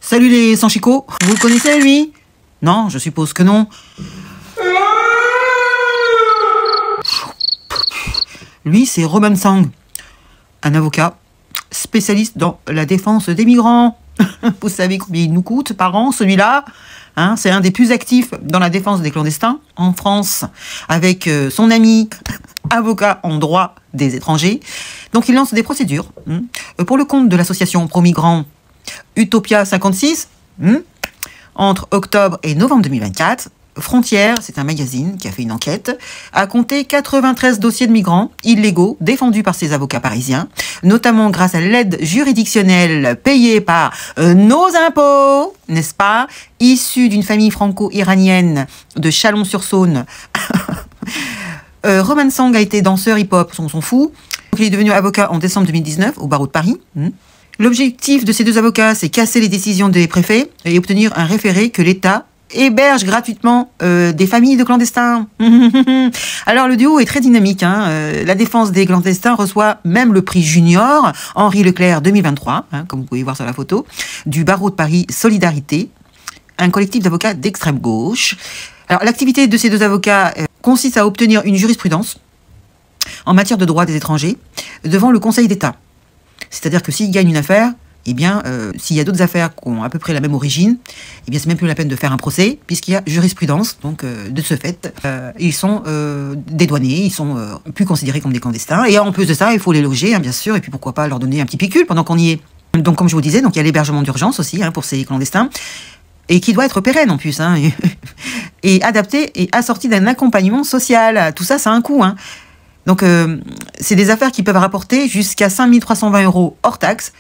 Salut les Sanchico, vous le connaissez lui? Non, je suppose que non. Lui, c'est Roman Sang, un avocat spécialiste dans la défense des migrants. Vous savez combien il nous coûte par an, celui-là? Hein, c'est un des plus actifs dans la défense des clandestins en France, avec son ami avocat en droit des étrangers. Donc il lance des procédures pour le compte de l'association pro-migrants Utopia 56, entre octobre et novembre 2024. Frontières, c'est un magazine qui a fait une enquête, a compté 93 dossiers de migrants illégaux défendus par ses avocats parisiens, notamment grâce à l'aide juridictionnelle payée par nos impôts, n'est-ce pas, issus d'une famille franco-iranienne de Chalon-sur-Saône. Roman Sang a été danseur hip-hop, on s'en fout. Il est devenu avocat en décembre 2019 au barreau de Paris. L'objectif de ces deux avocats, c'est casser les décisions des préfets et obtenir un référé que l'État héberge gratuitement des familles de clandestins. Alors le duo est très dynamique. La défense des clandestins reçoit même le prix junior Henri Leclerc 2023, comme vous pouvez voir sur la photo, du barreau de Paris Solidarité, un collectif d'avocats d'extrême gauche. Alors l'activité de ces deux avocats consiste à obtenir une jurisprudence en matière de droit des étrangers devant le Conseil d'État. C'est-à-dire que s'ils gagnent une affaire, eh bien, s'il y a d'autres affaires qui ont à peu près la même origine, eh bien, c'est même plus la peine de faire un procès, puisqu'il y a jurisprudence. Donc, de ce fait, ils sont dédouanés, ils sont plus considérés comme des clandestins. Et en plus de ça, il faut les loger, bien sûr, et puis pourquoi pas leur donner un petit pécule pendant qu'on y est. Donc, comme je vous disais, donc il y a l'hébergement d'urgence aussi pour ces clandestins, et qui doit être pérenne en plus, et adapté et assorti d'un accompagnement social. Tout ça, ça a un coût. Donc, c'est des affaires qui peuvent rapporter jusqu'à 5 320 € hors taxe,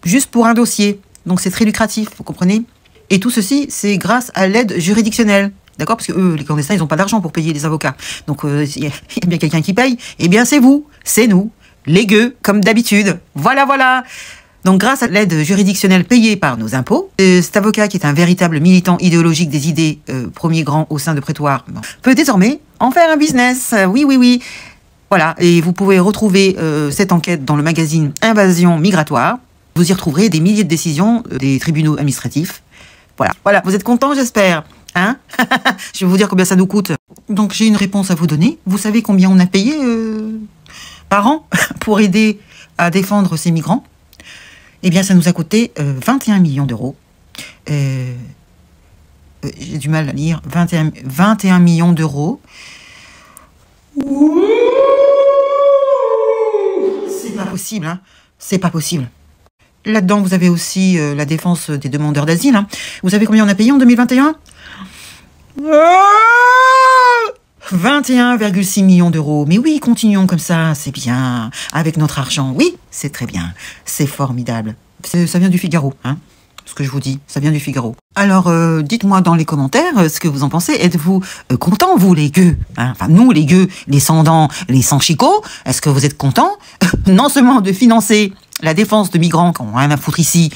juste pour un dossier. Donc c'est très lucratif, vous comprenez? Et tout ceci, c'est grâce à l'aide juridictionnelle. D'accord? Parce que eux, les clandestins, ils n'ont pas d'argent pour payer les avocats. Donc il y a bien quelqu'un qui paye. Eh bien c'est vous, c'est nous, les gueux, comme d'habitude. Voilà, voilà. Donc grâce à l'aide juridictionnelle payée par nos impôts, cet avocat qui est un véritable militant idéologique des idées pro-migrants au sein de Prétoire peut désormais en faire un business. Oui, oui, oui. Voilà, et vous pouvez retrouver cette enquête dans le magazine Invasion migratoire. Vous y retrouverez des milliers de décisions des tribunaux administratifs. Voilà, voilà, vous êtes contents, j'espère, Je vais vous dire combien ça nous coûte. Donc j'ai une réponse à vous donner. Vous savez combien on a payé par an pour aider à défendre ces migrants? Eh bien, ça nous a coûté 21 millions d'euros. J'ai du mal à lire. 21 millions d'euros. C'est pas possible, C'est pas possible. Là-dedans, vous avez aussi la défense des demandeurs d'asile. Vous savez combien on a payé en 2021? 21,6 millions d'euros. Mais oui, continuons comme ça, c'est bien. Avec notre argent, oui, c'est très bien. C'est formidable. Ça vient du Figaro, ce que je vous dis, ça vient du Figaro. Alors, dites-moi dans les commentaires ce que vous en pensez. Êtes-vous contents, vous, les gueux? Enfin, nous, les gueux, les sans-dents, les sans-chicots, est-ce que vous êtes contents non seulement de financer la défense de migrants qui n'ont rien à foutre ici,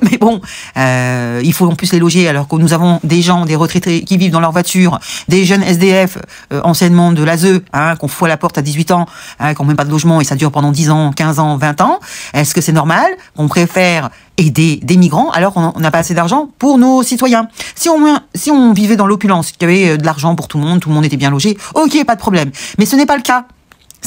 mais bon, il faut en plus les loger, alors que nous avons des gens, des retraités qui vivent dans leur voiture, des jeunes SDF, anciennement de l'ASE, qu'on fout à la porte à 18 ans, qui n'ont même pas de logement, et ça dure pendant 10 ans, 15 ans, 20 ans. Est-ce que c'est normal qu'on préfère aider des migrants alors qu'on n'a pas assez d'argent pour nos citoyens? Si on vivait dans l'opulence, qu'il y avait de l'argent pour tout le monde était bien logé, ok, pas de problème. Mais ce n'est pas le cas.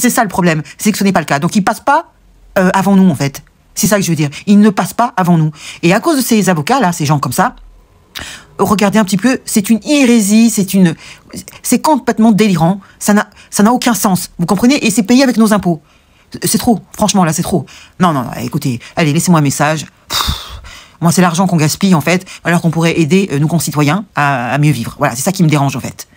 C'est ça le problème, c'est que ce n'est pas le cas. Donc ils passent pas avant nous, en fait. C'est ça que je veux dire. Ils ne passent pas avant nous. Et à cause de ces avocats-là, ces gens comme ça, regardez un petit peu, c'est une hérésie, c'est complètement délirant. Ça n'a aucun sens. Vous comprenez? Et c'est payé avec nos impôts. C'est trop. Franchement, là, c'est trop. Non, écoutez, allez, laissez-moi un message. Moi, c'est l'argent qu'on gaspille, en fait, alors qu'on pourrait aider nos concitoyens à mieux vivre. Voilà, c'est ça qui me dérange, en fait.